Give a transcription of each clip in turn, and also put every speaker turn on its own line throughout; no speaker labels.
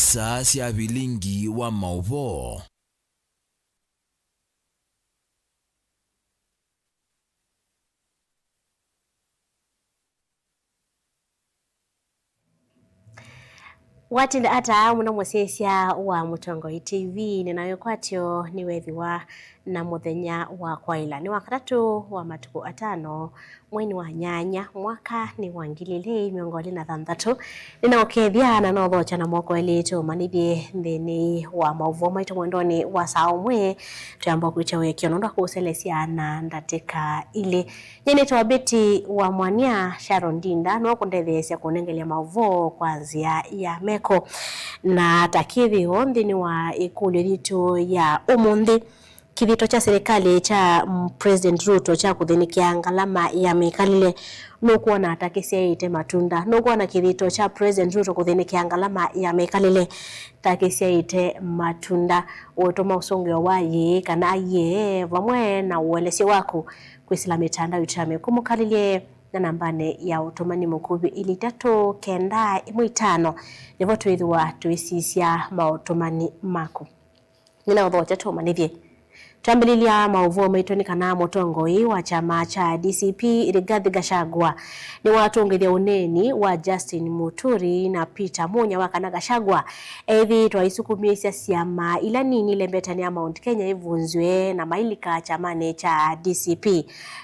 saa cia bilingi wa mauvo.
Watinda ata muna musesia wa Mutongoi TV ninayokwatyo ni wethiwa na muthenya wa kwaila ni wakatatu wa matuku atano mwini wa nyanya mwaka ni wa 2023 ninaokethia na nothocha na moko elitu manithie nthini wa mauvo maitu mwendoni wa saa umwe tuyamba kwicha wekio nonda kuselesia na ndatika ili nyenetwa beti wa mwania Sharon Dinda no kundethesia kunengelia mauvo kwa zia ya meko na takithi nthini wa ikulu ritu ya umuthi kithito cha serikali cha President Ruto cha kuthinikia ngalama ya mekalile no kuona atakisia ite matunda no kuona kithito cha President Ruto kuthinikia ngalama ya mekalile takisia ite matunda utoma usonge wayi kana ye vamwe na uelesi wako kwisila mitandao itame kumukalile na nambane ya utomani mukubi ili 395 nivo twithwa tuisisia mautomani mako nina uthocha tumanithie. Tambililia mauvuo maitoni kana Mutongoi wa chama cha DCP Rigathi Gachagua ni watongethia uneni wa Justin Muturi na Peter Munya wa kana Gachagua ethi twaisukumisia siama ila nini lembetani ya Mount Kenya ivunzwe na mailika chamane cha DCP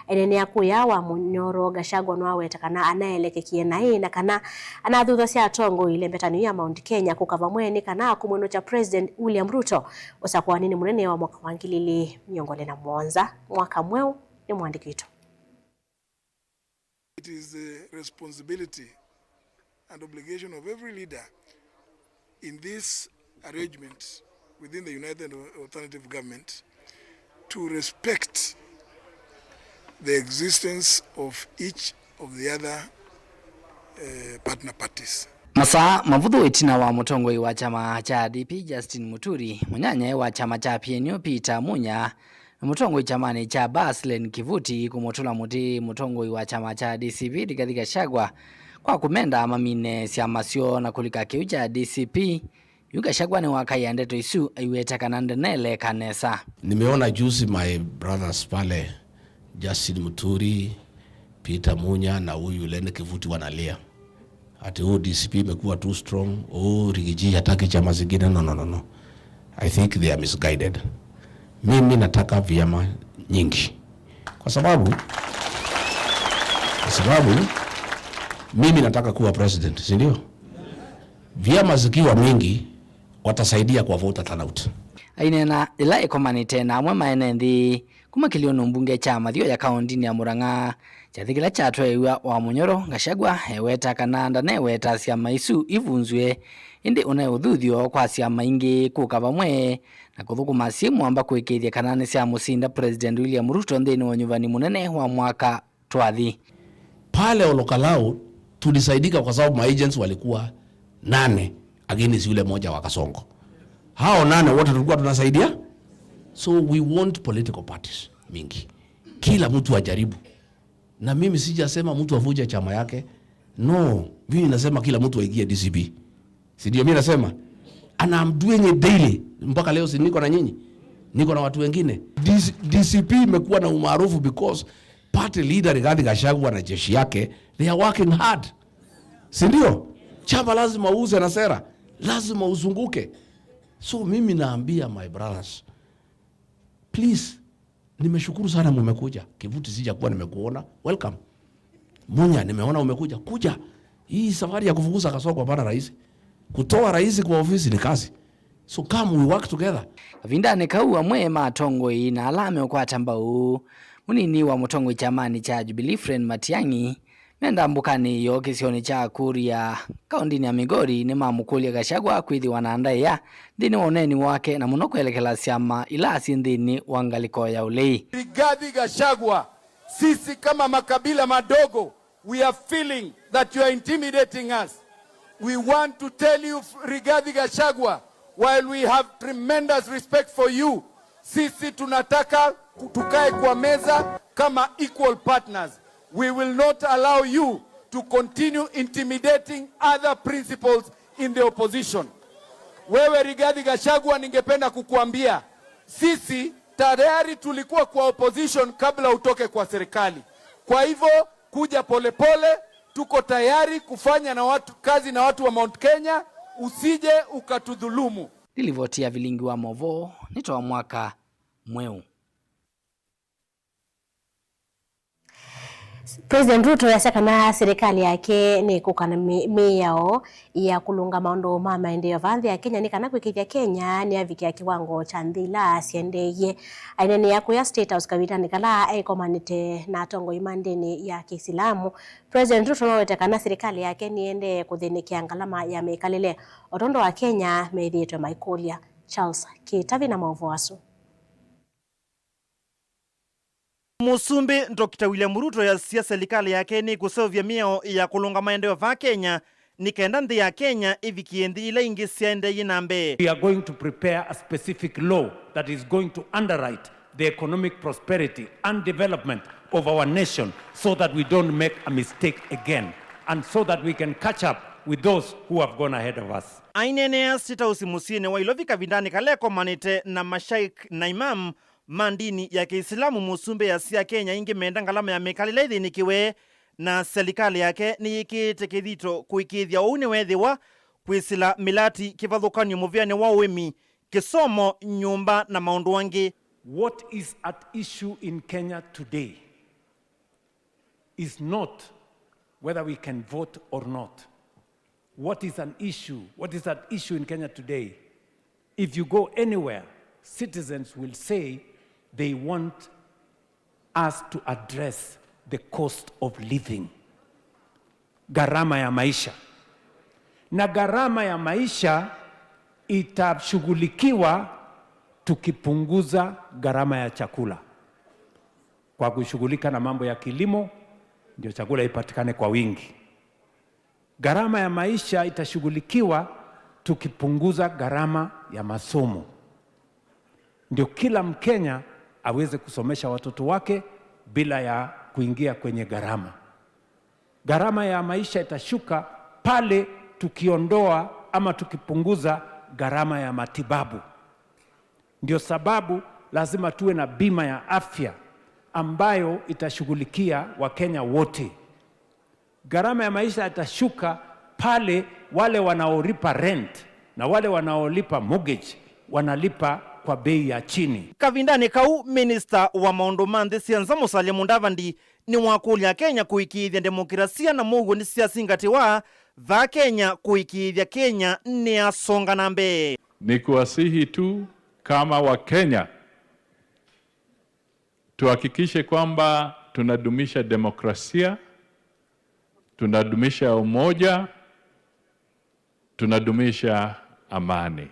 enene akuya wa Munyoro Gachagua nwaweta kana anaelekekie na kana anathutha cia tongo ilembetani ya Mount Kenya kukava mweni kana kumweno cha President William Ruto usakwa nini munene wa mwaka wa 2021 mwaka mweu ni mwandiki wetu.
It is the responsibility and obligation of every leader in this arrangement within the United Alternative Government to respect the existence of each of the other partner parties.
Masa mavudhu itina wa Mutongoi wa chama cha DP Justin Muturi, munyanye wa chama cha PNU Peter Munya, Mutongoi chamani cha Baslen Kivuti kumotula muti Mutongoi wa chama cha DCP Rigathi Gachagua kwa kumenda mamine siamasio na kulika kiu cha DCP Gachagua ni wakaya ndeto isu aiweta kanande nele kanesa.
Nimeona juzi my brothers pale Justin Muturi, Peter Munya na huyu Lene Kivuti wanalia. Ati DCP imekuwa too strong, Rigiji hataki chama zingine. No. I think they are misguided. Mimi nataka vyama nyingi. Kwa sababu mimi nataka kuwa president, si ndio? Vyama zikiwa mingi watasaidia kwa voter turnout.
Ainena ila ekomanite na amwe maenendi kuma kiliono mbunge chama thio ya kaunti ya Murang'a chathikila chatwewa wa Munyoro Gachagua eweta kananda na eweta siama isu ivunzwe indi unayothuthiyo kwa siama ingi kukava mwe na kuthukuma simu amba kwikithia kanane sia musinda President William Ruto nthini wa nyuvani munene wa mwaka twathi.
Pale Olokalao tulisaidika kwa sababu maagents walikuwa 8 against yule moja wa Kasongo. Hao 8 wote tulikuwa tunasaidia. So we want political parties mingi. Kila mtu ajaribu. Na mimi sijasema mtu avuje chama yake. No, mimi nasema kila mtu aingie DCP. Si ndio mimi nasema? And I'm doing it daily. Mpaka leo si niko na nyinyi. Niko na watu wengine. DCP imekuwa na umaarufu because party leader Rigathi Gachagua na jeshi yake they are working hard. Si ndio? Chama lazima uuze na sera. Lazima uzunguke. So mimi naambia my brothers, please, nimeshukuru sana mmekuja. Kivuti sija kuwa nimekuona. Welcome. Munya nimeona umekuja. Kuja. Hii safari ya kufukuza Kasongo hapana rahisi. Kutoa rais kwa ofisi ni kazi. So come we work together.
Vindane kauwa mwe Matongoi na alame kwa tambau. Munini wa Mutongoi chamani cha Jubilee Friend Matiang'i menda mbukani yo kisioni cha Kuria kaunti ya Migori ni mamukulia Gachagua kwithi wanandaya ndini oneni wake na muno kuelekela siama ila sindini wangaliko ya ulei.
Rigathi Gachagua, sisi kama makabila madogo, we are feeling that you are intimidating us. We want to tell you, Rigathi Gachagua, while we have tremendous respect for you, sisi tunataka tukae kwa meza kama equal partners. We will not allow you to continue intimidating other principals in the opposition. Wewe Rigathi Gachagua, ningependa kukuambia sisi tayari tulikuwa kwa opposition kabla utoke kwa serikali. Kwa hivyo kuja polepole, tuko tayari kufanya kazi na watu wa Mount Kenya, usije ukatudhulumu.
Nilivotia vilingi wa Movo nitoa mwaka mweu.
President Ruto yasakana serikali yake ni kukana miyao ya kulunga maondo ma maendeleo vanthi ya Kenya ni kana kwikithia Kenya ni avikia kiwango cha nthila siendeye ainene yako ya State House kavita nikala ekomanite na tongo imandeni ya Kiislamu. President Ruto nowetekana serikali yake niende kuthinikia ngalama ya mekalele otondo wa Kenya meithitwe maikulia. Charles Kitavi na Mauvoasu.
Musumbi Dr. William Ruto ya serikali yake ni kusovya miao ya kulunga maendeleo va Kenya ni kenda nthi ya Kenya ivikie nthi ila ingi siende yinambe.
We are going to prepare a specific law that is going to underwrite the economic prosperity and development of our nation so that we don't make a mistake again and so that we can catch up with those who have gone ahead of us.
Ainene ya State House musine wa ilovika vindani kaleko manite na mashaik na imam mandini ya Kiislamu Musumbi ya sia Kenya ingi menda ngalama ya mekalile ithinikiwe na serikali yake ni ikitekithito kuikithia une wethiwa kwisila milati kivathukanio muviani wa uimi kisomo nyumba na maundu wangi.
What is at issue in Kenya today is not whether we can vote or not. What is at issue in Kenya today? If you go anywhere, citizens will say they want us to address the cost of living. Gharama ya maisha. Na gharama ya maisha itashughulikiwa tukipunguza gharama ya chakula. Kwa kushughulika na mambo ya kilimo, ndio chakula ipatikane kwa wingi. Gharama ya maisha itashughulikiwa tukipunguza gharama ya masomo. Ndio kila Mkenya aweze kusomesha watoto wake bila ya kuingia kwenye gharama. Gharama ya maisha itashuka pale tukiondoa ama tukipunguza gharama ya matibabu. Ndio sababu lazima tuwe na bima ya afya ambayo itashughulikia Wakenya wote. Gharama ya maisha itashuka pale wale wanaolipa rent na wale wanaolipa mortgage wanalipa kwa bei ya chini.
Kavindani kau minister wa maundu manthi sianza Musalia Mudavadi ni wakulia Kenya kuikithia demokrasia na mugu ni siasingatiwa va Kenya kuikithia Kenya ni asonga nambe.
Ni kuwasihi tu kama wa Kenya tuhakikishe kwamba tunadumisha demokrasia, tunadumisha umoja, tunadumisha amani.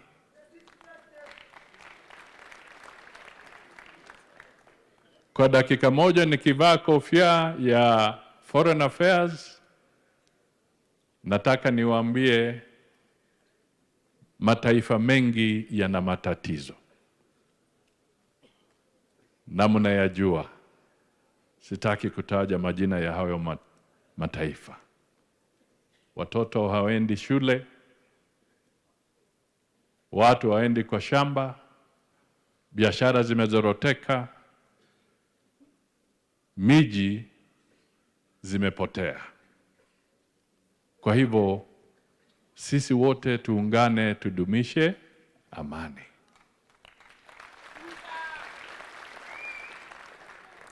Kwa dakika moja nikivaa kofia ya Foreign Affairs, nataka niwaambie mataifa mengi yana matatizo. Na mnayajua. Sitaki kutaja majina ya hayo mataifa. Watoto hawaendi shule, watu hawaendi kwa shamba, biashara zimezoroteka, miji zimepotea. Kwa hivyo sisi wote tuungane, tudumishe amani.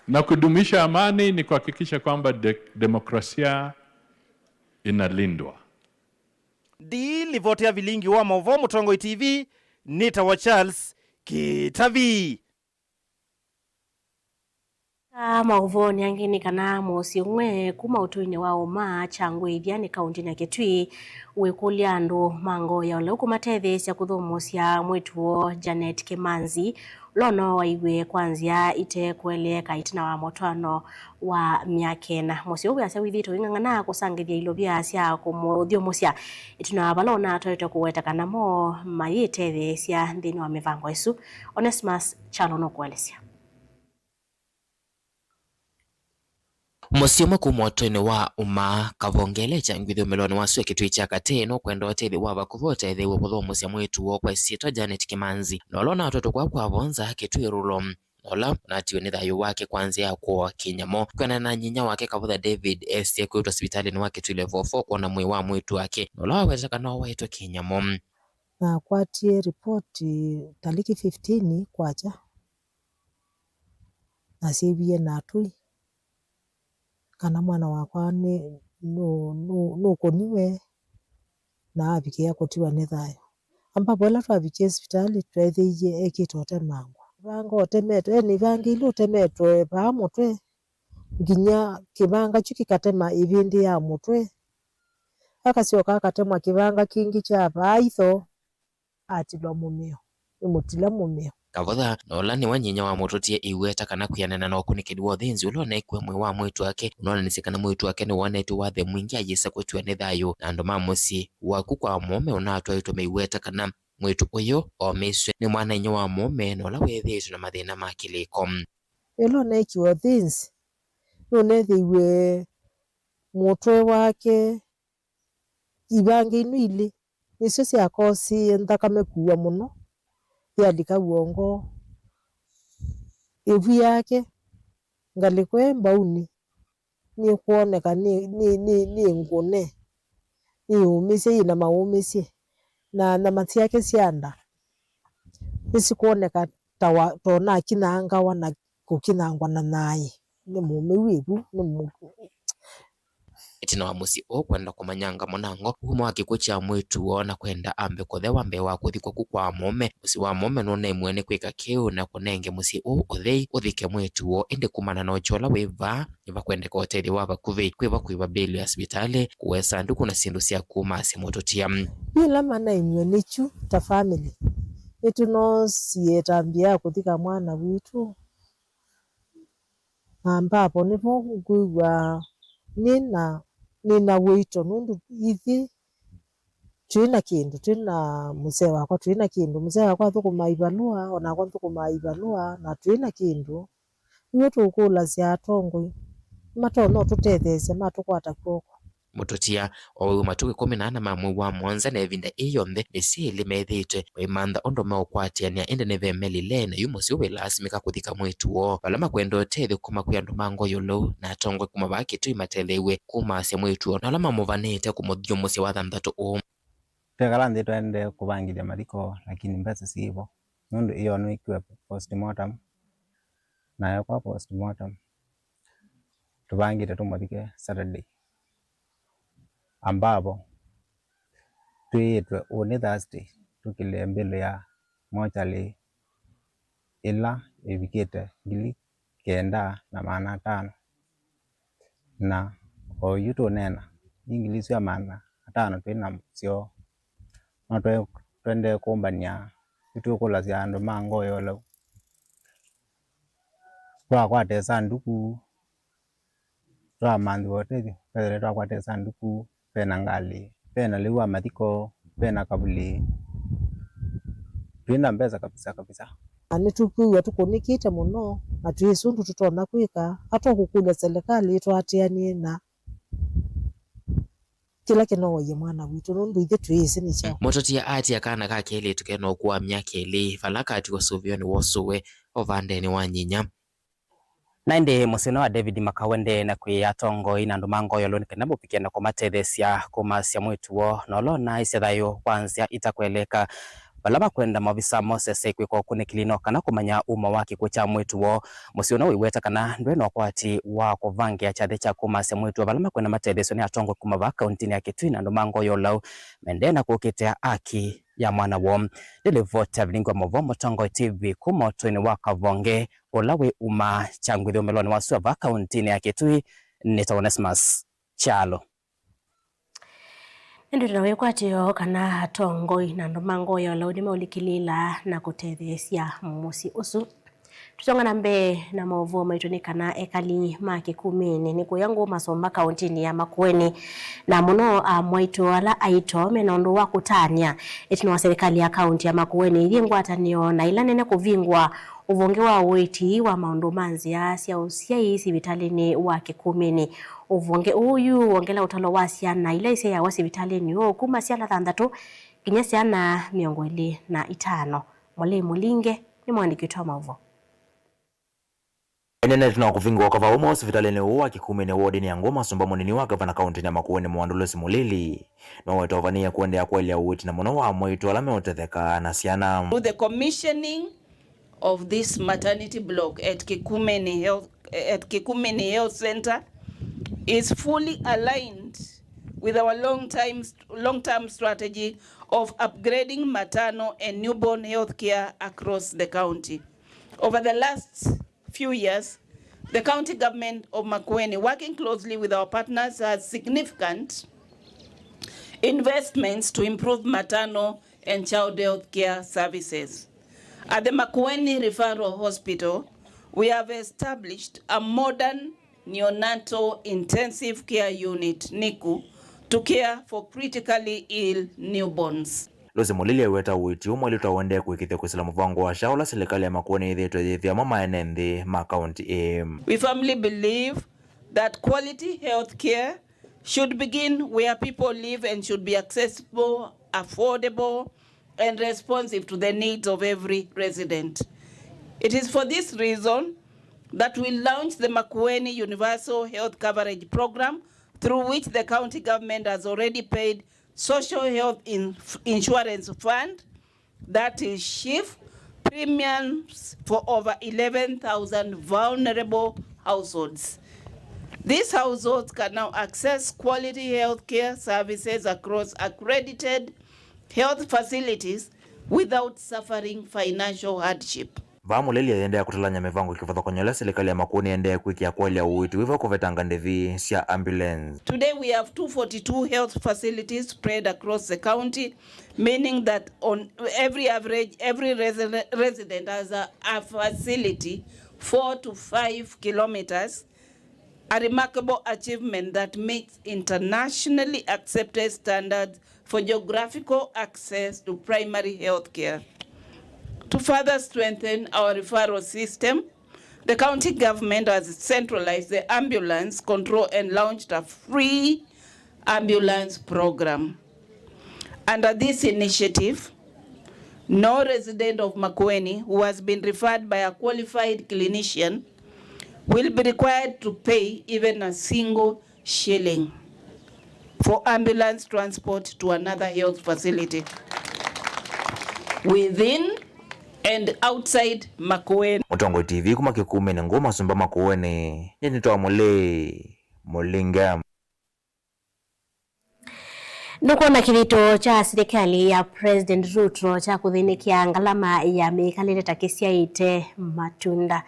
Na kudumisha amani ni kuhakikisha kwamba demokrasia inalindwa.
Di livotia vilingi wa Mauvo Mutongo TV nita wa Charles Kitavi.
Mauvo ni angini kana mosi umwe kuma utuine wa uma changwe idhiani kaunti na Kitui wekulia andu mango ya ole ukumatethi sia kuthumusya mwetuo Janet Kimanzi lono waiwe kwanzia ite kueleka itina wa motwano wa miakena mosi uwe asa withito ingangana kusangithia ilobia sia kumuthio musya itina balona toito kuweta kana mo mayitethi sia nthini wa mivango isu. Onesmus Chalo no kuelesya.
Musio kumoto ni wa uma kavongele changwithio meloni wasu kitui cha kateno kwenda otethi wa bakuvota ethewe buthomo cia mwitu wo kwa sita Janet Kimanzi nolona watoto kwa bonza kitui rulo nola natiwe ni thayo wake kwanzia kwa kinyamo kwena na nyinya wake Kavutha David esi kwitwa hospitali ni wake tu level 4 kuona mwi wa mwitu wake nola waweza no waitwa kinyamo
na kwatie ripoti taliki 15 kwacha na sivie na tui kana mwana wakwa ni no koniwe na abikia kotiwa ni thayo ambapo ela twabikie hospitali twethiie ekitote mangu bango temetwe ni bangi lu temetwe ba mutwe nginya kibanga chikikatema ibindi ya mutwe akasio akatemwa kibanga kingi cha baitho atilwa mumeo imutila mumeo
Kavutha nola ni wanyinya wa mututie iweta kana kuyanena na okunikedi wa thinzi ulona ikwe mwe wa mwitu wake unaona nisikana mwitu wake ni wanetu wathe mwingi ayisa kwetu ni thayo na ndo mamusi waku kwa mume unatwa itume iweta kana mwitu uyo omiswe ni mwana inya wa mume nola wethitu na mathina ma kiliko
ulona ikiwa thinzi nunethiwe mutwe wake ibangi nwili nicio cia kosi nthakame kuwa muno yandika uongo ivu yake ngalikwe mbauni ni kuoneka ni ngune ni umise ina maumise na mati yake sianda nisi kuoneka tona kinanga wana kukinangwa na naye ni mume wivu ni
itina wa musi kwenda kumanyanga monango huma wake kucha mwitu wona kwenda ambe kothewa mbe wa kuthikwa kwa mume musi wa mume nona imwene kwika kiu na kunenge musi uthei uthike mwitu wo indi kumana no chola weva iva kwenda kwa hoteli wa bakuvi kwiva beli ya hospitali kuwesa nduku na sindu cia kuma simototia
bila maana imwenichu ta family itu no sietambia kuthika mwana witu ambapo nipo kuigwa nina wito nundu ithi twina kindu twina mzee wakwa twina kindu mzee wakwa thukuma ibanua ona kwa thukuma ibanua na twina kindu iwe tukula cia tongoi matono tutethese matukwata kwoko
mutotia o matuke 14 mamwe wa mwanza na evinda iyombe nisili methite wimantha ondo maukwatiania ende nevemelile na yumosi uwilasimika kuthika mwitu wo balama kwenda otethi kuma kwi andu mango yolo na tongwe kuma baki tu imatelewe kuma cia mwitu wo nalama muvanite kumuthio musi wa thanthatu
tegala ndi twende kubangilia mariko lakini mbesa sivo nundu iyo no ikiwa postmortem na kwa postmortem tubangire tumuthike Saturday ambapo tuitwe uni Thursday tukile mbele ya mochali ila ivikite 905 na oyuto nena ingilisi ya mana 5 twina sio no twende kumbania tukula cia andu mango yolo kwa tesa nduku twa mandi wote pele twa tesa nduku pena ngali pena liwa mathiko pena kabuli twina mbeza kabisa
ani tukuwa tukunikite muno na twisundu tutona kwika hata kukula serikali twatianie na kila kinoye mwana witu nundu ithe twisi ni chao
mutotia ati akana ka kele tukeno kwa myaka ili falaka ati wasuvio ni wosuwe ovande ni wanyinya
nainde musino wa David Makawende na kwiyatongo ina ndumango yolo nikenabo pikenda kwa matethesia kuma cia mwitu wo nolona isethayo kwanzia itakweleka balama kwenda mavisa Moses kwiko kunikilino kana kumanya uma wake kucha mwitu wo musiona wiweta kana ndweno kwati wa kuvangia chathe cha kuma cia mwitu balama kwenda matethesio ni atongo kuma ba kauntini ya Kitui na ndumango yolo mendena kukitea aki ya mwana wo delivota vilingwa movomo Tongo TV kumoto ni wakavonge olawe uma changwithio meloni wasu ba kauntini ya Kitui ni Onesmus Chalo
Ndio tunawekwatio kana Tongo na ndumango yolo ni maulikilila na kutethesia musi usu Tutonga mbe na maovu maitunikana ekali makikumini ni kuyangu masomba kauntini ya Makueni na muno mwaitu wala aito menondo wa kutania etino wa serikali ya kaunti ya Makueni ilingwa atanio na ilanene kuvingwa uvonge wa weti wa maundu manzi ya siya usia isibitalini wa kikumini. Uvonge uyu wongela utalo wasia na ila isia ya wasibitalini kuma siya la thandatu kinyasi ana miongweli na itano. Mwale Mulinge ni mwandiki utoa maovu.
Enene tunakuvingwa wakava umo hospitalini uwa kikumini wodi ni ya Ngoma sumba munini wa gavana kaunti ya Makueni Mwandulosi Mulili na wetovania kuendea kweli ya uwiti na muno wa mwitu alame utetheka na siana.
Through the commissioning of this maternity block at Kikumini Health Center is fully aligned with our long-term strategy of upgrading maternal and newborn health care across the county. Over the last few years, the county government of Makueni, working closely with our partners, has significant investments to improve maternal and child health care services. At the Makueni Referral Hospital, we have established a modern neonatal intensive care unit, NICU, to care for critically ill newborns.
Losi Mulili weta uiti umo ilitoa wende kuikithia kusila mvango wa shaula serikali ya Makueni idhito idhithia mama enende makaunti aim.
We firmly believe that quality health care should begin where people live and should be accessible, affordable, and responsive to the needs of every resident. It is for this reason that we launched the Makueni Universal Health Coverage Program, through which the county government has already paid Social Health Insurance Fund, that is SHIF, premiums for over 11,000 vulnerable households. These households can now access quality health care services across accredited health facilities without suffering financial hardship.
Mulili yendea kutalanya mivango kifadha konyola serikali ya Makueni yendea kuikia kweli ya uwitu wiva kuvetanga ndevi sia ambulance.
Today we have 242 health facilities spread across the county, meaning that on every resident has a facility 4 to 5 kilometers, a remarkable achievement that meets internationally accepted standards for geographical access to primary health care. To further strengthen our referral system, the county government has centralized the ambulance control and launched a free ambulance program. Under this initiative, no resident of Makueni who has been referred by a qualified clinician will be required to pay even a single shilling for ambulance transport to another health facility within and outside Makueni.
Mutongo TV kuma Kikumini Ngoma sumba Makueni yenitoa Mulinga.
Nuko na kilito cha serikali ya President Ruto cha kuthinikia ngalama ya mikalile takisia ite matunda.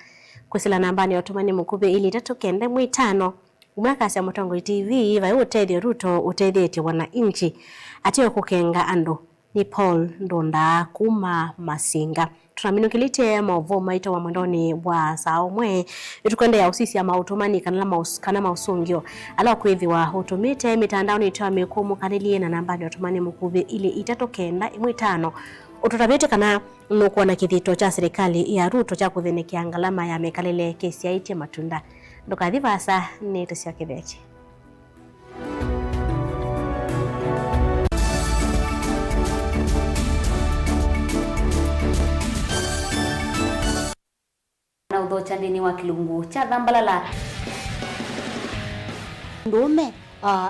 Kusila nambani otumani mukube ili tatokende mwitano. Umwakasi ya Mutongo TV vai utethia Ruto utethietie wananchi atiyo kukenga ando ni Paul Ndonda kuma Masinga. Tunaminukilite maovu maita wa mwendoni wa saomwe itukwende ya usisi ya mautumani kana mausungio ala kwethi wa utumite mitandao ni itoa mekumu kanilie na nambani otumani mukube ili itatokenda imwitano ututabete kana nukuwa na kithito cha serikali ya Ruto cha kuthinikia ngalama ya mekalile kesi ya ite matunda ndoka dhivasa ni tusio kibechi.
Na udhocha ndini wa kilungu cha dhambalala
ndume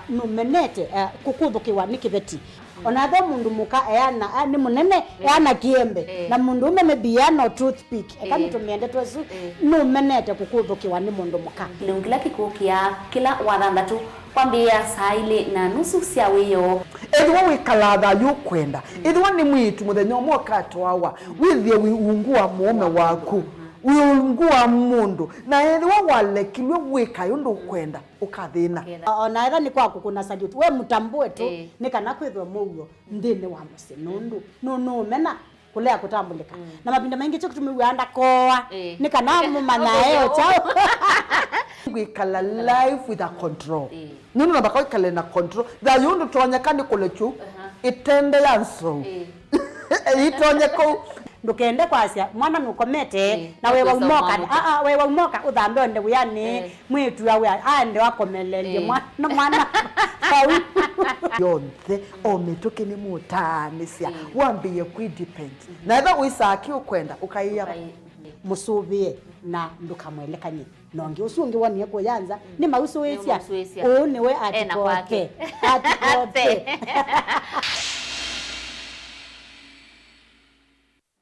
numenete kukuthukiwa ni kiveti onathe mundu muka eana ni munene eana kiembe na mundu ume mebiano toothpick ekamitumende twesu numenete kukuthukiwa ni mundu muka
kilungu kila kikukia kila wathanthatu kwambia saa ile na nusu cia wiyo
ethiwa wikalatha yukwenda ethiwa ni mwitu muthenya umwe katwawa withie wiungua mume waku wiungua mundu na ethiwa walekilwe wika yundu kwenda ukathina
ona etha ni kwaku kuna salute we mutambue tu ni kana kwithwa mugo ndini wa musi nundu no mena kulea kutambulika na mapinda mengi cyo kutumiwanda koa nikana mumanayo chao we kala life with a control nunu na bakoi kala na control da yundu tonya kandi kolechu itende yanso itonye ko ndukende kwasia mwana nukomete na wewe umoka wewe umoka udhambe onde uyani mwitu yawe ande wakomelele mwana sawi yonze ometoke ni mutanisia wambiye ku depend na eba uisaki ukwenda ukaiya musubie na ndukamwelekanye nonge usungi wani yako yanza ni mauso wesia one we atikote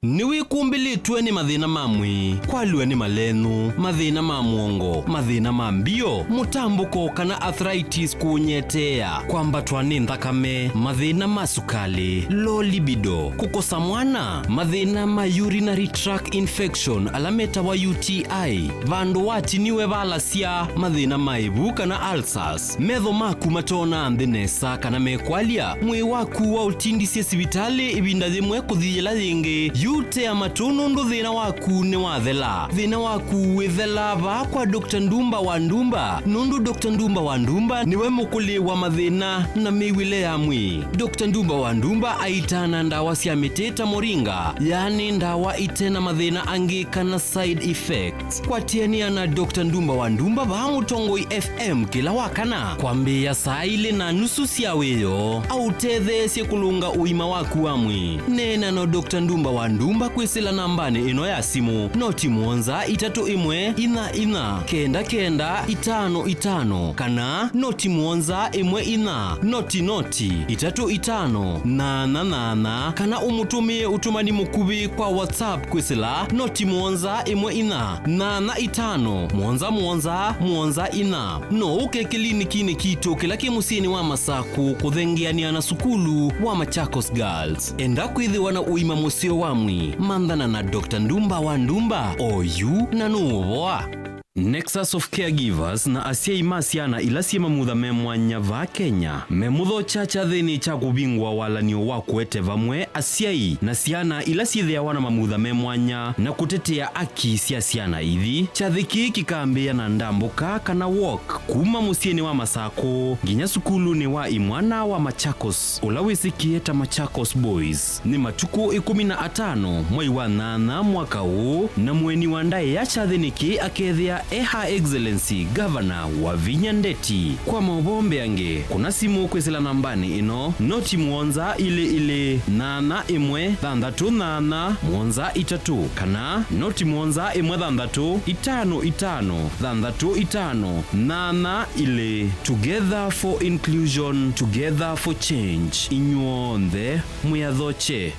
Niwikumbilitwe ni mathina mamwe kwalwe ni malenu mathina ma muongo mathina ma mbio mutambuko kana arthritis kunyetea kwambatwa ni nthakame mathina ma sukali low libido kukosa mwana mathina ma urinary tract infection alameta wa UTI vandu watiniwe valasia mathina ma ibu kana ulcers metho maku matona ndinesa kana mekwalia mwi waku wa utindisye sibitali ibinda thimwe kuthiyela thingi yute amatunu ndu thina waku ni wathela thina waku withela va kwa Dr. Ndumba wa Ndumba nundu Dr. Ndumba wa Ndumba niwe mukuli wa mathina na miwile ya mwi Dr. Ndumba wa Ndumba aitana ndawa cia miteta moringa yani ndawa itena mathina angi kana side effects kwatiania na Dr. Ndumba wa Ndumba va Mutongoi FM kila wakana kwambia saa ile na nusu cia wiyo au tethe kulunga uima waku wa mwi nena no Dr. Ndumba wa Ndumba kwisila nambani ino ya simu noti muonza 31 kenda 5 kana noti muonza 1 noti 35 8 kana umutumie utumani mukubi kwa WhatsApp kwisila noti muonza 1 muonza ina no uke kliniki ni kito kila kimusini wa Masaku kuthengiania na sukulu wa Machakos Girls enda kwithiwa na uima musio wamwi mandana na Dr. Ndumba wa Ndumba oyu na nuvoa Nexus of Caregivers na asia imasiana ilasie mamutha memwanya va Kenya memutho chacha thini cha kubingwa wala ni wa kwete vamwe asiai na siana ilasiethea wana mamutha memwanya na kutetea aki cia siana ithi chathiki kikambia na ndambuka kana walk kuma musieni wa Masako nginya sukulu ni wa imwana wa Machakos ulawisikie ta Machakos Boys ni matuku 15 mwai wa 8 mwaka huu na mweni wa ndae ya chathiniki akethia Her Excellency Governor wa Vinya Ndeti kwa mabombe ange kuna simu kwesela nambani ino noti muonza ile 81 muonza 3 kana noti muonza 1 5 ile Together for Inclusion Together for Change inyuonde muyathoche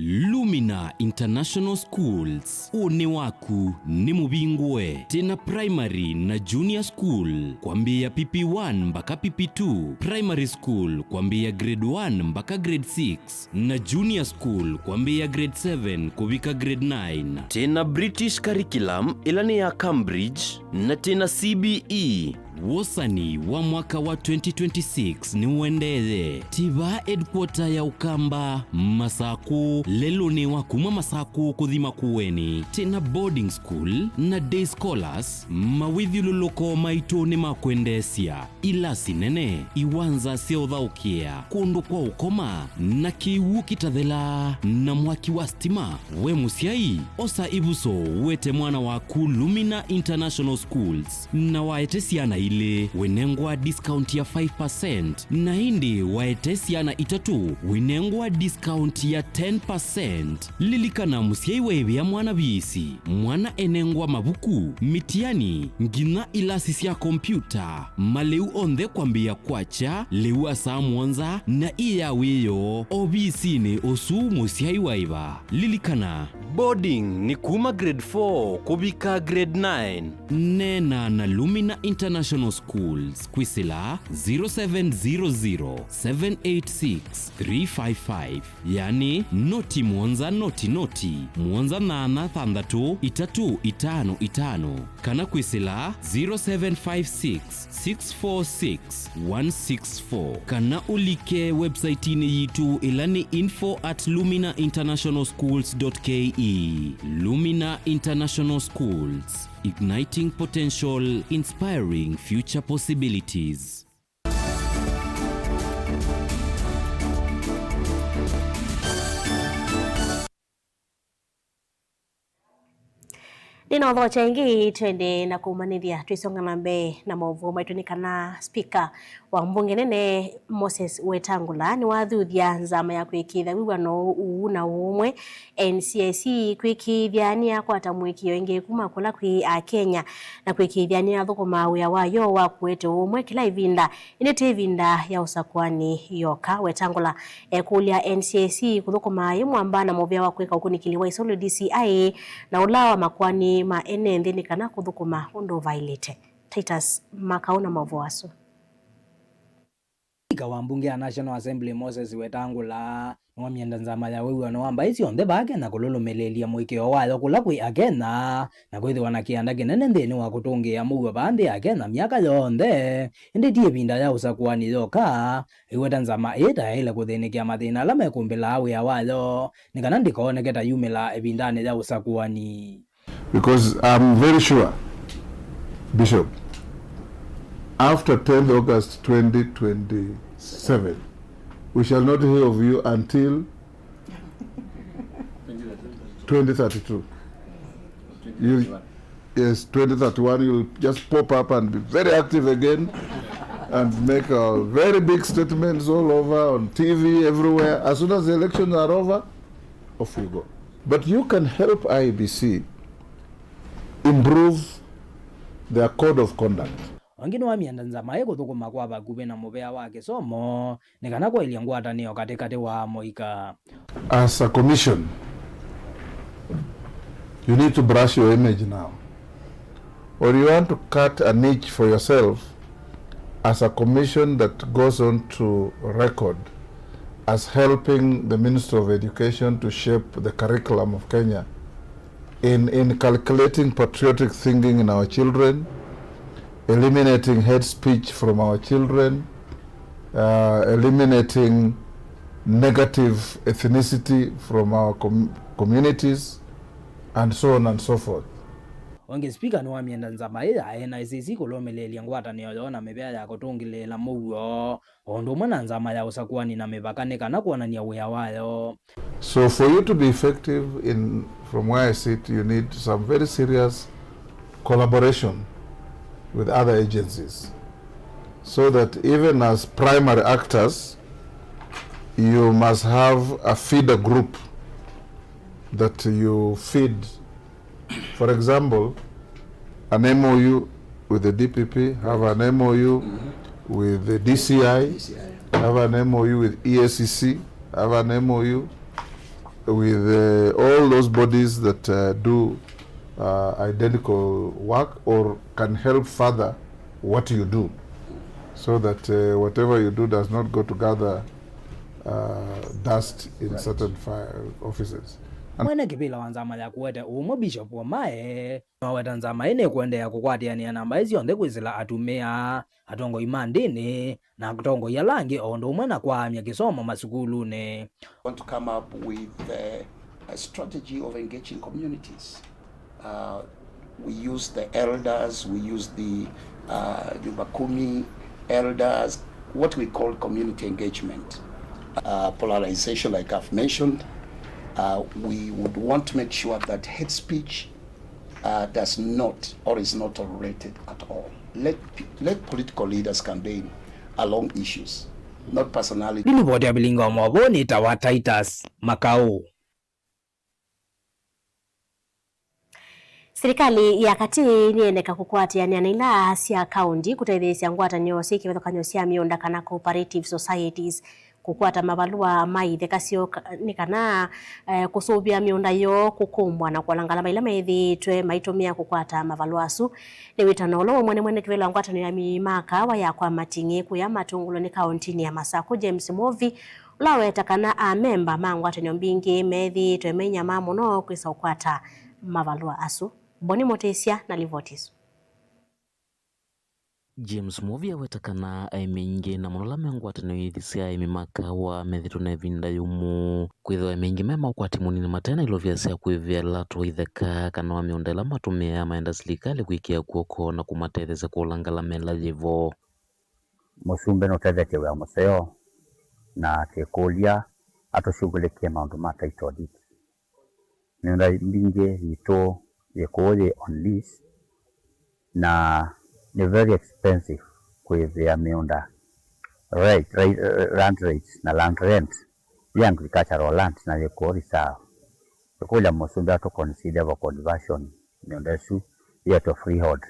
Lumina International Schools une waku ni mubingwe tena primary na junior school kwambia PP1 mpaka PP2 primary school kwambia grade 1 mpaka grade 6 na junior school kwambia grade 7 kuvika grade 9 tena British curriculum ilani ya Cambridge na tena CBE Wosani wa mwaka wa 2026 ni uendeze tiba headquarter ya Ukamba Masaku lelo ni wakuma Masaku kuthima kuweni tena boarding school na day scholars mawithi luloko maito ni makwendesia ila sinene iwanza seothaukia kundu kwa ukoma na kiwu kitathela na mwaki wa stima we musiai osa ibuso wete mwana waku Lumina International Schools na waetesiana ile wenengwa discount ya 5% na hindi waetesiana itatu wenengwa discount ya 10%. Lilikana musiai webea mwana bisi mwana enengwa mabuku mitiani ngina ilasi cia kompyuta maleu onthe kwambia kwacha leu asa muonza na iya wiyo obisi ni osu musiai waiba. Lilikana boarding ni kuma grade 4 kubika grade 9 nena na Lumina International International Schools kwisila 0700 786 355 yani noti mwonza noti mwonza nana thandatu itatu itano itano kana kwisila 0756 646 164 kana ulike website ini yitu ilani info@luminainternationalschools.ke. Lumina International Schools, igniting potential, inspiring future possibilities.
Nina odho chengi twende na kumanithia twisonga na mbe na maovu maitunikana speaker wa mbunge nene Moses Wetangula ni wathuthia nzama ya kwikithia wiwano uu na umwe NCIC kwikithia ni akwata mwikio ingi kuma kula kwi a Kenya na kwikithia ni athukuma wia wayo wa kuete umwe kila ivinda inete ivinda ya usakwani yoka. Wetangula kulia NCIC kuthukuma imwamba na movia wa kwika ukunikiliwa isolo DCI na ulawa makwani ma ene ndini kana kuthukuma undu violate. Titus makauna mavoaso.
Wa mbunge ya National Assembly Moses Wetangula wa mienda nzama ya wewe no amba isi onde bage na kululumelelia mwikio wayo kula kwi agena na kwithi wanakianda kinene nthini wa kutungia mugo bandi agena miaka yonde indi die binda ya usakwani yoka iweta nzama ita ile kuthinikia mathina ala mekumbila awi ya wayo nikana ndikaoneketa yumila ebindani ya usakwani.
Because I'm very sure, Bishop, after 10th August 2027, we shall not hear of you until 2032. Yes, 2031, you'll just pop up and be very active again and make very big statements all over, on TV, everywhere. As soon as the elections are over, off you go. But you can help IEBC improve their code of conduct.
Wangine wa mienda nzama kuthukuma kwa bakuve na muvea wake somo nikana kwa ili ngwatanio katikati wa moika.
As a commission, you need to brush your image now, or you want to cut a niche for yourself as a commission that goes on to record as helping the Minister of Education to shape the curriculum of Kenya in calculating patriotic thinking in our children, eliminating hate speech from our children, eliminating negative ethnicity from our communities, and so on and so forth.
Wange speaker no mienda nzama ena isisi kulomelelia ngwatanio yona mebea ya kutungilela mugo ondo mwana nzama ya usakwani na mebakane kana kuonania wea wayo.
So for you to be effective from where I sit, you need some very serious collaboration with other agencies, so that even as primary actors, you must have a feeder group that you feed. For example, an MOU with the DPP, have an MOU with the DCI, have an MOU with EACC, have an MOU with all those bodies that do identical work or can help further what you do, so that whatever you do does not go to gather dust in certain offices.
Mwene kipila wanzama ya kuwete umo Bishop wa mae waweta nzama ine kuendea kukwatiania namba ezi onde kwizila atumia atongo imandini na kutongo ya langi ondo umwana kwa amya kisomo masukulu ne.
Want to come up with a strategy of engaging communities. We use the elders, we use the Bakumi elders, what we call community engagement. Polarization, like I've mentioned. We would want to make sure that hate speech does not or is not tolerated at all. Let political leaders campaign along issues, not personality.
Nilipoti ya bilingo mwabo ni tawa Titus Makau.
Serikali ya kati niendeka kukwatiania na ila sia kaundi kutaithisia ngwatanio sikiwethokanio cia mionda kana cooperative societies kukwata mavalua maitheka sio ni kana kusubia miunda yo kukumbwa na kwalangala maila maithitwe maitumia kukwata mavalua asu ni witano lo mwene kivelo ngwatano ya mimaka wa ya kwa matingi kuya matungulo ni kauntini ya Masako James Movi ulaweta kana amemba mangwatano mbingi methi twemenya mamuno kwisa ukwata mavalua asu. Boni Motesia na Livotis.
James Movi awetakana aimingi na munola mengwatano yithisia imimaka wa methitu na vinda yumu kwithwa aimingi mema ukwati munini matena ilovyasia kwivela tuitheka kana wa miundela matumia maenda serikali kwikia kuoko na kumatethesa kulangala mela yivo
musumbe no tethete wa museo na tekulia atushughulikie maundu ma title deed miunda mbingi ito yekoye on lease na ni very expensive kwithia miunda land rates na land rent ya agricultural land na yekori sawa kulia musumbe atu consider for conversion miunda su ya to freehold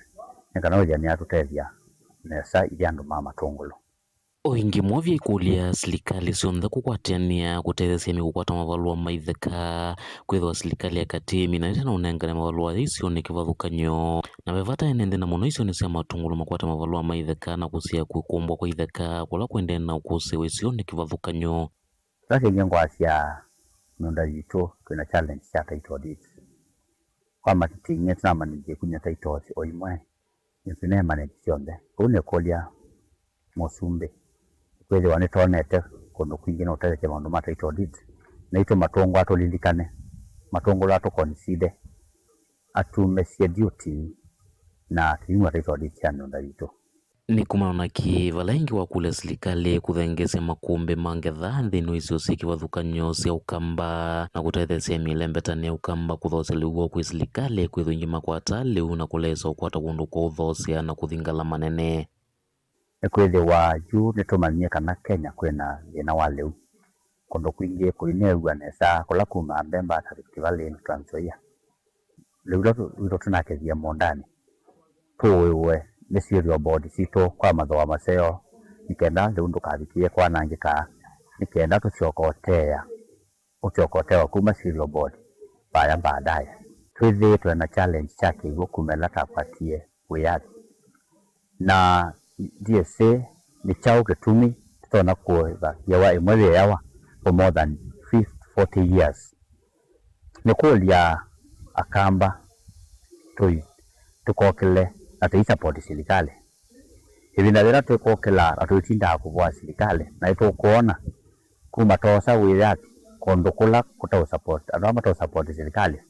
nikanoja ni atutethia nesa ijandu mama tungulo
oingi Movi ikulia serikali sionthe kukwatiania kutethesia mikukwata mavalua maitheka kwithwa serikali ya katimi na tena unengane mavalua isio ni kivathukanyo na vevata enende na muno isio ni sia matungulo makwata mavalua maitheka na kusia kwikumbwa kwa itheka kula kwendena na ukusiwa isio ni kivathukanyo
sasa ngengwasia miunda yitu kwina challenge ya title deeds kwa matitinge na manije kunya title oimwe nisine manije sionthe une kolia musumbe kweli wanitonete kundu kwingi no tete maundu ma title deed na ito matongo atulindikane matongo ato consider atumesie duty na kinywa title deed chano ndito
ni kumaona ki valaingi wa kule serikali kuthengesia makumbe mangetha nthino icio sikivathukanyo cia ukamba na kutethesia milembetani ya ukamba kuthoseliwa kwi serikali kwithungi makwata liu na kulesa ukwata kundu kwa uthosia na kuthingala manene
ekwithiwa juu nitumanyie kana Kenya kwina thina wa liu kundu kwingi kuineua nesa kula kuma mbemba Rift Valley Trans Nzoia liu ilo tunakethia mondani tuwe ni serial board sito kwa mathoa maseo nikenda liu ndukavikie kwanangika nikenda uchokotea kuma serial board baya baadaye twithitwe na challenge chake gukumela tapatie wiyathi na DSA ni chao kitumi tutona kuwa yawa imwe yawa for more than 40 years nikulia akamba tukokele atuisupport serikali hivi na vile tukokela atuitinda kubwa serikali na ito kuona kumatosa wiyati kondukula kuta support adama to support serikali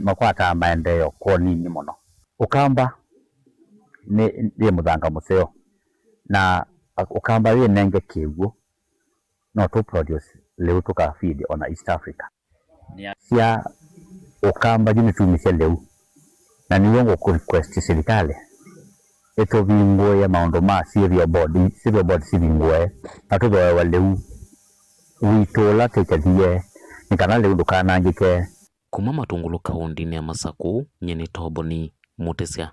makwata maendeleo kwa nini mono ukamba ni muthanga museo na ukamba we nenge kiwu no to produce leo tuka feed on East Africa sia ukamba jinitumisia leo na niwongo ku request serikali eto vingoye maondo ma serial body sivingoye atudo wa leo witola tekadie nikana leo dukana ngike
kuma matungulu kaundini ya Masako nyeni Toboni Motesia.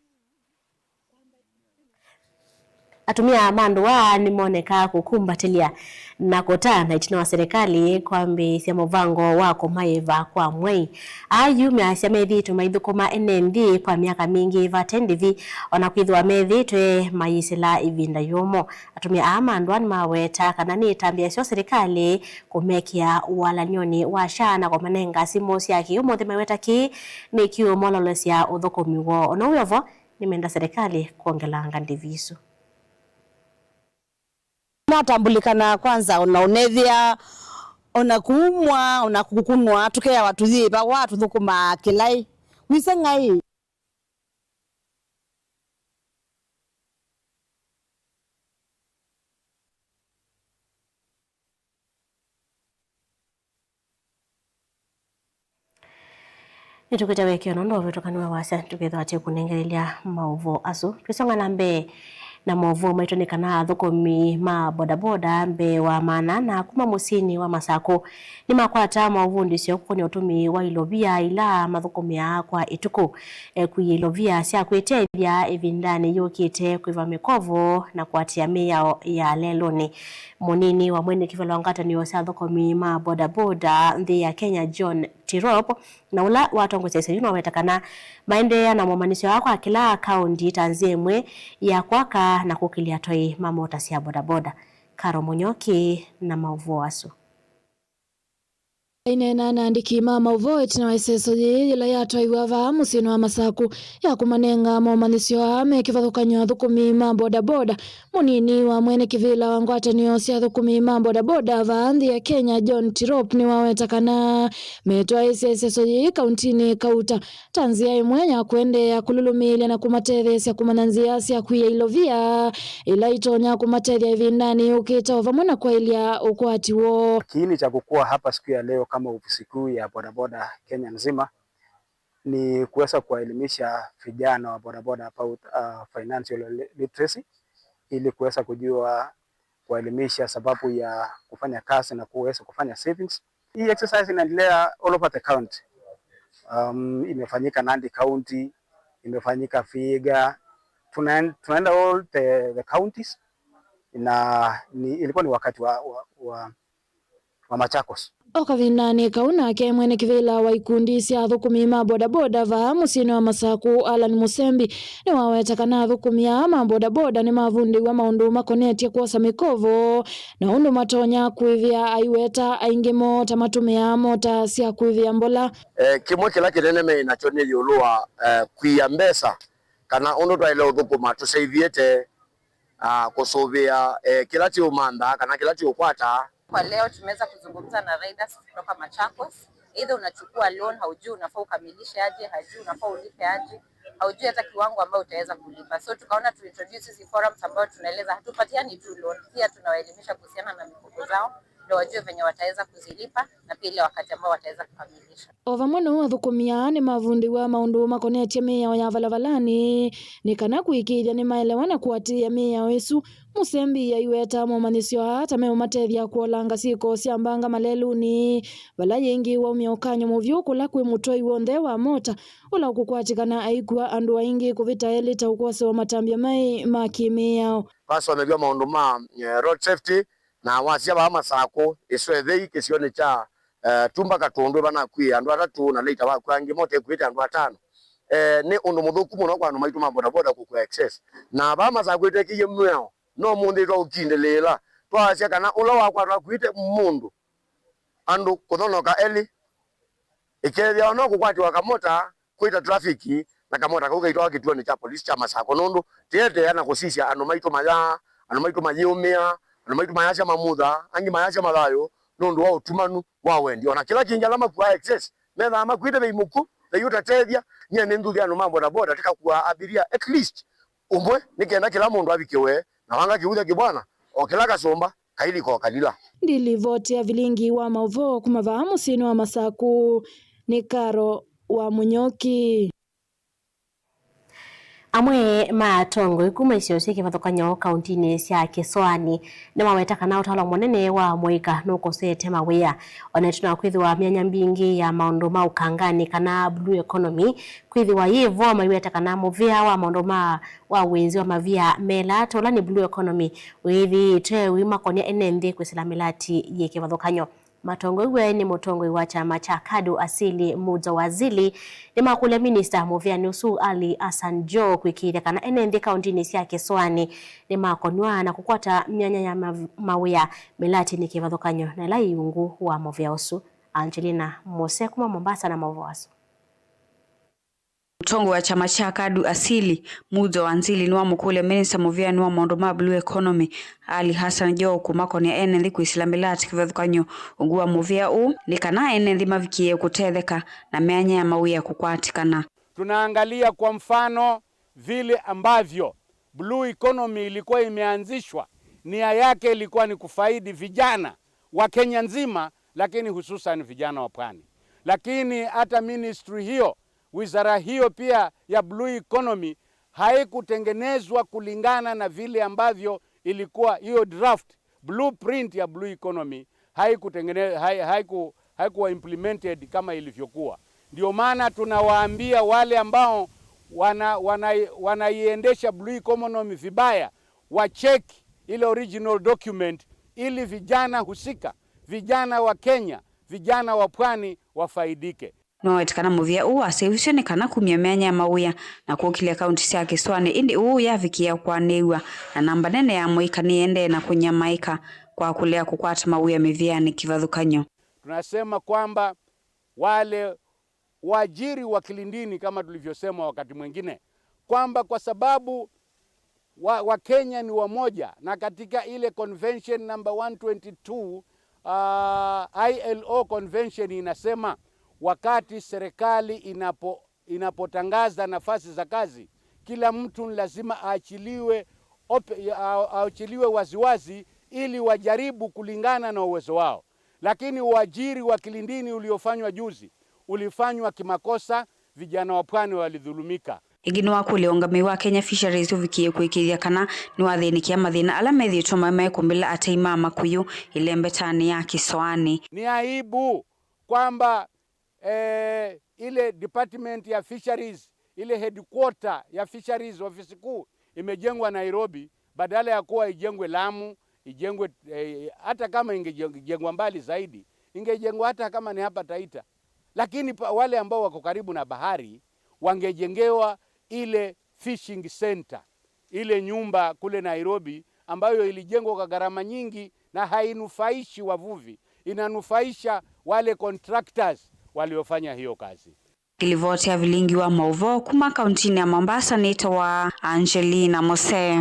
Atumia mandu wa nimoneka kukumbatilia na kotana itina wa serikali kwambi sia movango wako maiva kwa mwei. Ayu measia methi tumaithukuma NND kwa miaka mingi vatendivi onakwithwa methi twe maisila ivinda yomo. Atumia amandu wa nimaweta kanani tambia sio serikali kumekia walanyoni wa shana kwa manenga simo siaki umothi meweta ki ni kiu mololosia udhukumiwo. Ono uyovo nimenda serikali kuongelanga ndivisu.
Natambulikana kwanza unaonethia unakuumwa unakukunwa tukea watu thiba watu thukuma kilai wise ngai
nitukita wekio nondo vetokaniwa wasa tukethwa ati kunengerelia mauvo asu twisonga nambe na movu maitonekana thukumi ma bodaboda mbe wa manana kuma musini wa Masako ni makwata movu ndisio kukonia utumi wa ilovia ila mathukumia kwa ituku kuilovia sia kuitethia ivindani yukite kuiva mikovo na kuatia mea ya leloni. Munini wa mwene kivalo ngatani wa thukumi ma bodaboda nthi ya Kenya John Tirop na ula watongo seseyuno wametakana maendea na mwamanisi wako akila akaunti tanzemwe ya kwaka na kukilia toi mamota siya bodaboda. Karo Munyoki na Mauvo Wasu.
Inena naandiki mama uvoit na weseso yila yato iwava musino wa Masaku ya kumanenga maumanisio ame kivathukanyo thukumi ma bodaboda. Munini wa mwene kivila wangwatanio sia thukumi ma bodaboda vaanthi ya Kenya John Tirop ni wawetakana metwa iseso yi kauntini kauta tanzia imwenya kuende ya kululumilia na kumatedhe sia kumananzia sia kuya ilovia ila itonya kumatedhe ivindani ukita ovamuna kwa ilia ukwati wo.
Kiini cha kukua hapa siku ya leo kama ofisi kuu ya bodaboda Kenya nzima ni kuweza kuwaelimisha vijana wa bodaboda about financial literacy ili kuweza kujua kuwaelimisha sababu ya kufanya kazi na kuweza kufanya savings. Hii exercise inaendelea all over the county. Imefanyika Nandi County, imefanyika Vihiga, tunaenda all the counties na ilikuwa ni wakati wa Machakos.
Okavinani kauna ke mwene kivila wa ikundi sia thukumi ma bodaboda va musini wa Masaku Alan Musembi ni wawetakana thukumi ma bodaboda ni mavundi wa maundu makonetia kuosa mikovo na undu matonya kuivia aiweta aingimo tamatumia mota sia kuivia mbola.
Kimwe kila kinene me inachoni yulua kuia mbesa kana undu twaile thukuma tusaiviete kusuvia kila tiumanda kana kila tiukwata.
Kwa leo tumeweza kuzungumza na riders kutoka Machakos. Either unachukua loan, haujui unafaa ukamilishe aje, hajui unafaa ulipe aje, haujui hata kiwango ambao utaweza kulipa. So tukaona tu introduce hizi forums ambao tunaeleza hatupatiani tu loan, pia tunawaelimisha kuhusiana na mikopo zao ndio wajue venye wataweza kuzilipa na pia ile wakati ambao wataweza kukamilisha.
Ovamwana wa thukumia ni mavundi wa maundu makonetia mea ya valavalani ni kana kuikiria ni maelewana kuatia mea wesu. Musembi ya iweta mwamanisi wa hata meo matethia kuolanga siko siambanga maleluni vala yengi wa umiokanyo muvyukula kwi mutoi wonthe wa mota ula ukukwatikana aikua andu waingi kuvita elita ukwase wa matambia mai makimiao.
Paso wamejua maundu ma road safety na wasia wa Masako iswethei kisione cha tumba katundu bana kwi andu atatu na leita wa kwangi mote kwita andu atano. Ni undu muthuku muno kwa andu maitu ma bodaboda ku access na ba Masako itekiye mweo no mundi ro ukindelela twacia kana ula wakwa twakwite mundu andu kuthonoka eli ikethia no kukwatiwa kamota kwita trafiki na kamota kaugaitwa kituoni cha polisi cha Masako nundu tiete ana kusisia andu maitu mayiumia andu maitu mayasha mamutha angi mayasha mathayo nundu wa utumanu wa wendi ona kila kingi alama kwa access metha makwite beimuku thayuta tethia nyene nduthi andu mambo na boda tikakuwa abiria at least umwe nikenda kila mundu abikiwe na wanga kiuza kibwana okela kasomba kaili kwa kalila
ndilivotia vilingi wa mauvo kumava musini wa Masaku ni Karo wa Munyoki.
Amwe matongo ikuma isio siki vathukanyo kauntini sia Kiswani na mawetakana utawala munene wa Mwika nukosete mawia onetuna kwithiwa myanya mbingi ya maundu ma ukangani kana blue economy kwithiwa yivo maiwetakana muvia wa maundu ma wa wenzi wa mavia mela tola ni blue economy withi tewi makonia enenthi kwisila milati yeke vathukanyo. Matongo iwe ni mutongo wa chama cha KADU Asili Mudzo Wazili ni makule minister Muvia Nusu Ali Hassan Joho kwikiria kana enenthi kauntini sia Kiswani ni makonwa na kukwata myanya ya mawia milati ni kivathukanyo na ila iungu wa Muvia Usu. Angelina Mose kuma Mombasa na Muvia Usu.
Mutongo wa chama cha KADU Asili Mudzo Wazili niwa mukule minister Muvia niwa maundu ma blue economy Ali Hassan Joho kumako ni enenthi kwisila milati kivathukanyo ugua Muvia u ni kana enenthi mavikie kutetheka na myanya ya mawia kukwatikana.
Tunaangalia kwa mfano vile ambavyo blue economy ilikuwa imeanzishwa, nia yake ilikuwa ni kufaidi vijana wa Kenya nzima, lakini hususan vijana wa pwani. Lakini hata ministry hiyo, wizara hiyo pia ya blue economy haikutengenezwa kulingana na vile ambavyo ilikuwa hiyo draft blueprint ya blue economy haikuwa implemented kama ilivyokuwa. Ndio maana tunawaambia wale ambao wanaiendesha blue economy vibaya wacheki ile original document ili vijana husika, vijana wa Kenya, vijana wa pwani wafaidike.
No etikana muvia uu aseusione kana kumia meanya mauya na kuokilia kaunti cia Kiswani indi uu yavikia kwa newa na namba nene ya moika niende na kunyamaika kwa kulea kukwata mauya miviani kivathukanyo.
Tunasema kwamba wale wajiri wa Kilindini kama tulivyosema wakati mwingine kwamba kwa sababu wa Kenya ni wamoja na katika ile convention number 122 ILO convention inasema wakati serikali inapotangaza nafasi za kazi kila mtu lazima aachiliwe waziwazi ili wajaribu kulingana na uwezo wao. Lakini uajiri wa Kilindini uliofanywa juzi ulifanywa kimakosa, vijana wa pwani walidhulumika.
Igini wakule ongami wa Kenya Fisheries uvikie kuikiria kana ni wathinikia mathina ala methitwo maekumbila ateima makuyu ile mbetani ya Kiswani.
Ni aibu kwamba ile department ya fisheries, ile headquarter ya fisheries ofisi kuu imejengwa Nairobi badala ya kuwa ijengwe Lamu, ijengwe hata kama ingejengwa mbali zaidi, ingejengwa hata kama ni hapa Taita. Lakini wale ambao wako karibu na bahari wangejengewa ile fishing center, ile nyumba kule Nairobi ambayo ilijengwa kwa gharama nyingi na hainufaishi wavuvi, inanufaisha wale contractors waliofanya hiyo kazi.
Kilivoti ya vilingi wa Mauvo kuma kauntini ya Mombasa nita wa Angelina Mose.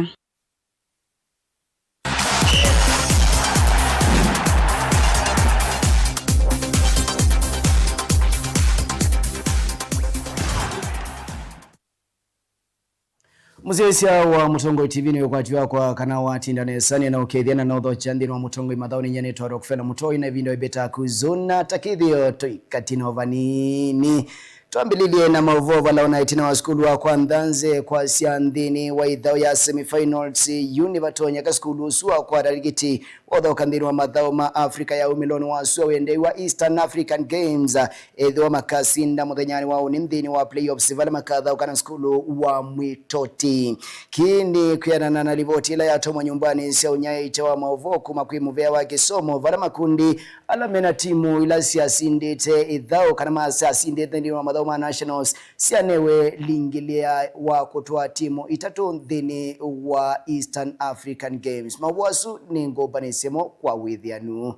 Muzesia wa Mutongo TV ni ukwatiwa kwa kana watinda nesani na ukethiana na utho chandini wa Mutongo imadhaoni nyane tuwa Rokfena Mutoi na vindo ibeta kuzuna takithio toikatino vanini. Tuambililie na mauvova laona itina wa skulu wa kwa Nthanze kwa siandhini wa idhao ya semifinals Univatonya ka skulu suwa kwa darigiti wadhao kandhini wa madhao ma Afrika ya umiloni wa suwa wendei wa Eastern African Games edhiwa makasinda muthenyani wa unimdhini wa playoffs vala makadhao kana skulu wa Mwitoti. Kini kuyanana na livoti ila ya tomo nyumbani siya unyai chawa mauvoku makwimu vya wa Kisomo vala makundi alamena timu ila siya sindite idhao kana masa sindite ndi wa madhao ma Nationals sianewe lingilia wa kutoa timu itatu ndhini wa Eastern African Games. Mawasu ni ngobanisemo kwa withianu.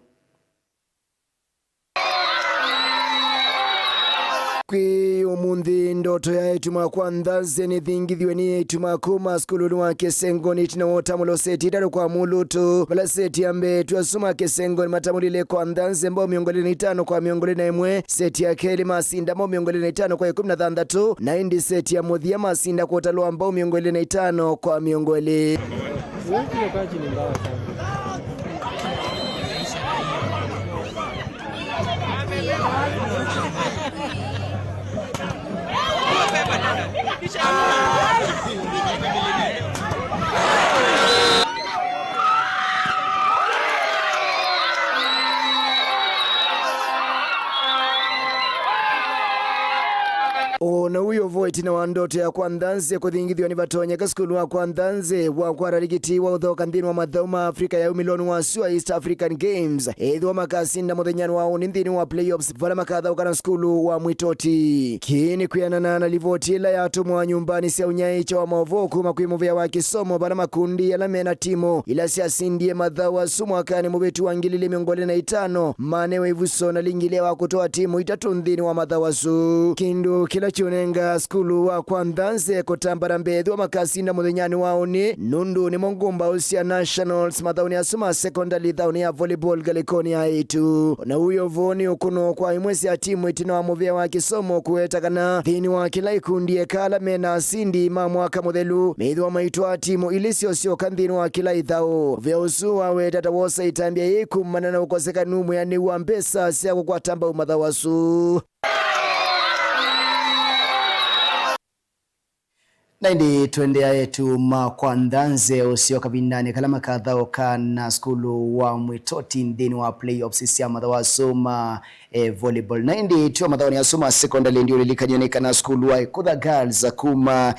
Kwi umundi ndoto ya ituma kwa Nthanze ni thingithiwe ni ituma kuma skuluni wa Kesengo ni itina wotamulo seti itaro kwa mulutu wala seti ambe tuasuma Kesengo ni matamulile kwa Nthanze mbao miongoli na 5 kwa miongoli na 1 seti ya Keli masinda mbao miongoli na 5 kwa 16 na indi seti ya Muthia masinda kwa Utalua mbao miongoli na 5 kwa miongoli. Na huyo voiti na wandoto ya kwa Nthanze kuthingithiwa ni Vatonya ka skulu wa kwa Nthanze wa kwa rarigiti wa uthoka nthini wa mathao ma Afrika ya umiloni wa suwa East African Games edhiwa makasinda muthenyani wa unimdhini wa playoffs vala makathao kana skulu wa Mwitoti. Kini kuyanana na livoti ila ya atumwa nyumbani siya unyai cha wa mauvoku makwimu vya wa Kisomo vala makundi ya lamena timu ila siya sindie mathao wa sumu akani mubetu wa ngilili miongoli na 5 manewe ivuso na lingilia wa kutoa timu itatu nthini wa mathao wa su kindu kila chunenga skulu wa kwa Nthanze kutambara mbedhi wa makasinda muthenyani wao ni nundu ni mongumba usia Nationals mathauni ya suma secondary thauni ya volleyball galikoni ya itu na huyo voni ukuno kwa imwesi ya timu itina wa muvia wa Kisomo kueta kana thini wa kila ikundi ekala mena sindi mwaka muthelu meidhi wa maitwa timu ilisio sio kanthini wa kila ithao vya usu wa wetata wosa itambia yiku manana ukoseka numu ya ni wa mbesa siya kwa tamba umadhawasu. Naindi tuendea yetu makwandanze usio kabindani kalama kadhao kana skulu wa Mwitoti ndini wa playoff sisi ya madhawa soma volleyball. Naindi tuwa madhawa ni asoma secondary ndio lilikanyoneka na skulu wa Ikudha Girls kuma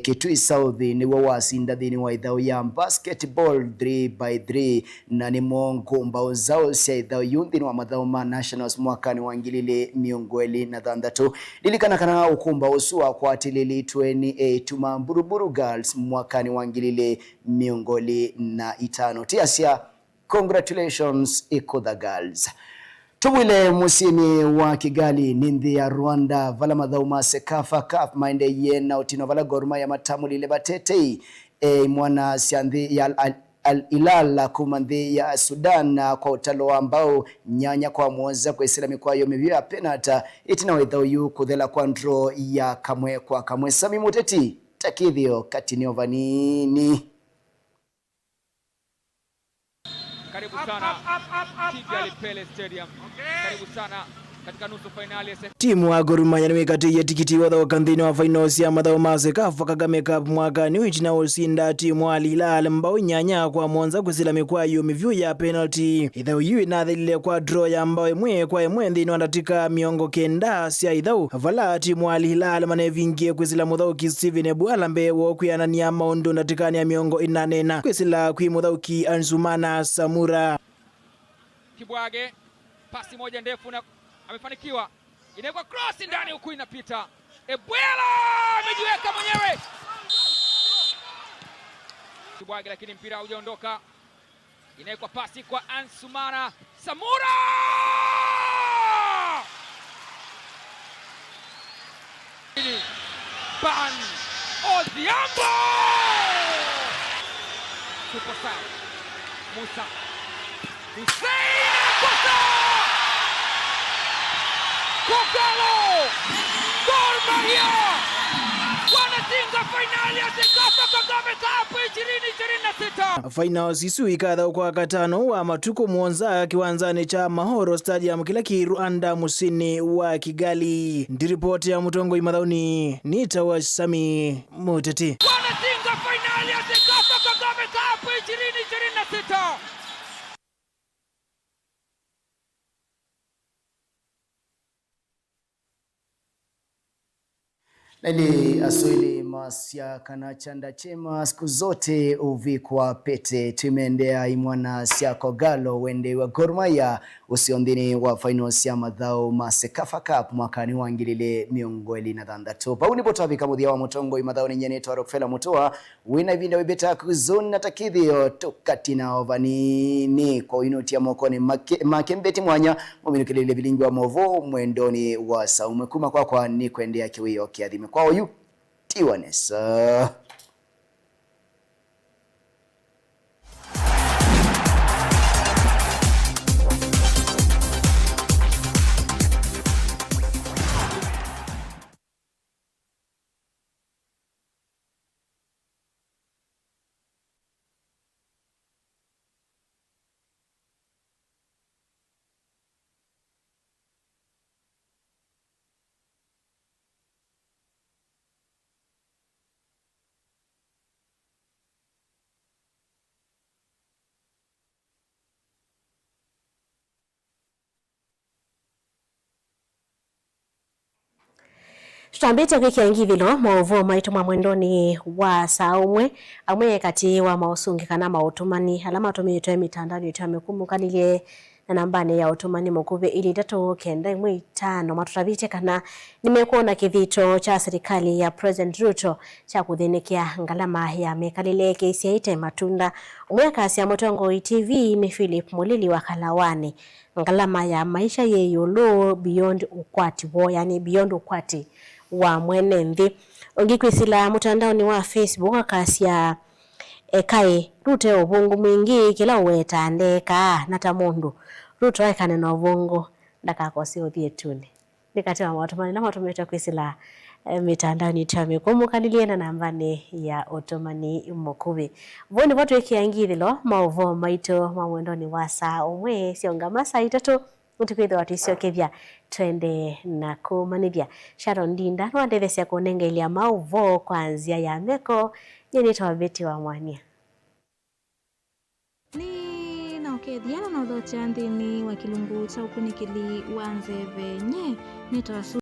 Kitui South ni wawasi ndadini wa idhao ya basketball 3x3 na ni mongo mbao zao siya idhao yundi ni wa madhao ma nationals mwaka ni wangilile miongweli na dhandatu. Lilikana kana ukumba usua kwa atilili 28 tuma Buruburu Girls mwakani wangilile miongoli na itano. Tiasia, congratulations Ikudha Girls. Tuwile musimi wa Kigali nindi ya Rwanda vala madhauma Sekafa Cup maende yena utino vala Gorma ya matamuli lebatete mwana siandhi ya Al-Hilal kumandhi ya Sudan kwa utalo ambao nyanya kwa muweza kwa islami kwa yomivyo ya penata itina wedhau yu kudhela kwa ndro ya kamwe kwa kamwe. Sami Muteti takidhio katini vanini.
Karibu sana Kigali Pele Stadium. Karibu sana katika nusu finali ya
timu wa Gor Mahia nimekatia tikiti wa wakandini wa finals ya madhao Sekafa Kagame Cup mwaka ni wichi na usinda timu wa Al-Hilal mbao nyanya kwa mwanza kusila mikwa yu mivyu ya penalty idhau yu inadhilile kwa draw ya mbao mwe kwa mwe ndini wandatika miongo kenda siya idhau vala timu wa Al-Hilal manevingie kusila mudhauki Steven Ebualambe wokuyana ni ya maundu ndatikani ya miongo inanena kusila kui mudhauki Ansumana Samura.
Kibwage pasi moja ndefu na amefanikiwa, inawekwa cross ndani huku inapita. Ebuela amejiweka mwenyewe. Kibwage lakini mpira haujaondoka. Inawekwa pasi kwa Ansumana Samura. Ban Odhiambo. Super Star. Musa Hussein Kosa. Kogalo Gor Mahia wanatinga finali ya Sekafa Kagame Cup 2026.
Finals isu ikadha kwa katano wa matuko muonza kiwanzani cha Mahoro Stadium kila Rwanda musini wa Kigali. Ndiripoti ya Mutongo Imadhauni nitawa Sami Muteti.
Wanatinga finali ya Sekafa Kagame Cup 2026.
Nani aswili masya kana chanda chema siku zote uvikwa pete. Tumeendea imwana siya Kogalo wende wa Gor Mahia usiondini wa finals ya madhao Sekafa Cup mwakani wangilile miongweli na dhandatu. Pauni potavi kamuthia wa Mutongo Imadhao ni nyene tuwa Rockefeller Mutua wina vinda wibeta kuzoni na takidhio tukatina ovanini kwa inuti ya mokoni makembeti mwanya muminukilile vilingi wa movo mwendoni wa Saume kuma kwa ni kuendea kiwio kiadhime kwa oyu Tiwanesa.
Tutambete kwa kiangivilo maovu maitu mwendoni wa Saumwe amwe kati wa mausungi kana mautumani alama tumitoe mitandao yutamekumu kanile na nambane ya utumani mokube ili dato kenda imwe 5 matutavite kana nimekuona kivito cha serikali ya President Ruto cha kudhinikia ngalama ya mekalile KCIT matunda umweka siya Mutongo TV ni Philip Mulili wa Kalawani ngalama ya maisha yeyolo beyond ukwati wo yani beyond ukwati wa mwenendi ongikwisila mutandaoni wa Facebook akasia kai Ruto obungu mwingi kila uwetandeka natamundu Ruto aikane na obungu ndakakosi othietune nikati wa matumani na matumeta kwisila mitandaoni tamekumukaniliye na nambane ya otomani mokubi voni watu ekiangithilo maovo maito mamwendoni wa saa umwe sionga masaa 3 Mutukwithwa tuicokethia twende na kumanithia. Sharon Ndinda no andethecia kunengelia mauvo kwanzia ya meko nyenitwa Beti wa Mwania.
Ni na ukethiana na uthocha nthini wa kilungu cha ukunikili wa nzeve nye nitwa